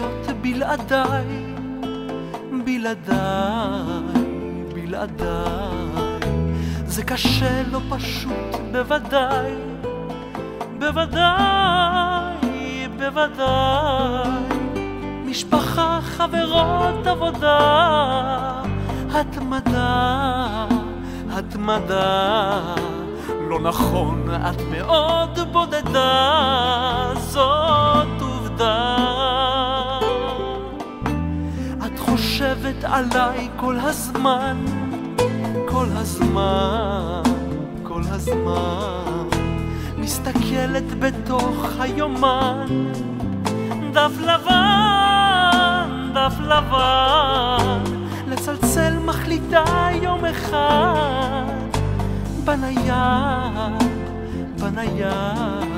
לחיות בלעדיי, בלעדיי, בלעדיי. זה קשה, לא פשוט, בוודאי, בוודאי, בוודאי. משפחה, חברות, עבודה, התמדה, התמדה. לא נכון, את מאוד בודדה, זאת עובדה. את חושבת עליי כל הזמן, כל הזמן, כל הזמן. מסתכלת בתוך היומן, דף לבן, דף לבן. לצלצל מחליטה יום אחד, בנייד, בנייד.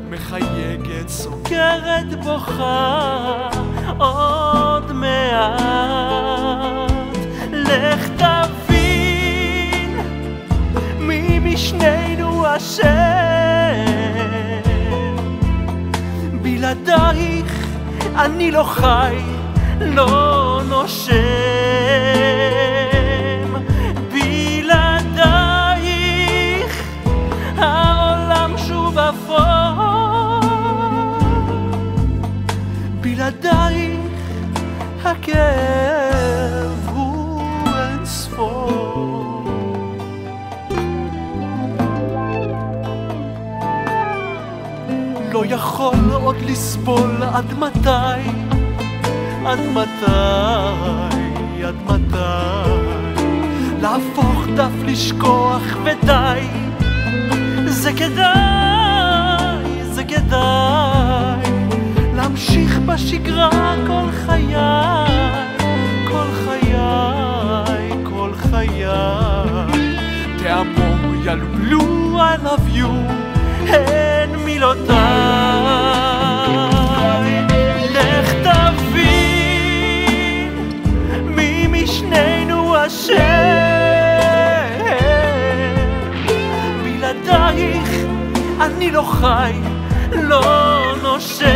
מחייגת, סוגרת, בוכה, עוד מעט. לך תבין מי משנינו אשם, בלעדייך אני לא חי, לא נושם. בלעדייך העולם שוב אפור, בלעדייך הכאב הוא אין ספור. לא יכול עוד לסבול, עד מתי? עד מתי? עד מתי? להפוך דף, לשכוח ודי. זה כדאי, זה כדאי. להמשיך בשגרה כל חיי, כל חיי, כל חיי. תאמור ילבלו I love you, הן מילותיי. לך תבין מי משנינו אשם, בלעדייך אני לא חי, לא נושם.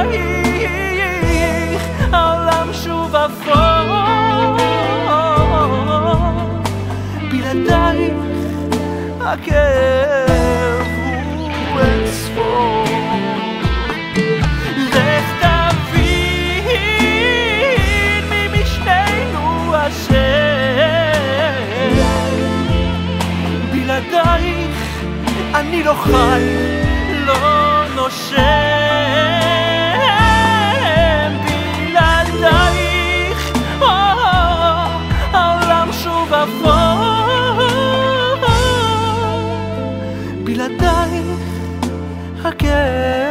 בלעדייך העולם שוב אפור, בלעדייך הכאב הוא אין ספור. לך תבין מי משנינו אשם, בלעדייך אני לא חי, לא נושם. בלעדייך העולם שוב אפור, בלעדייך הכאב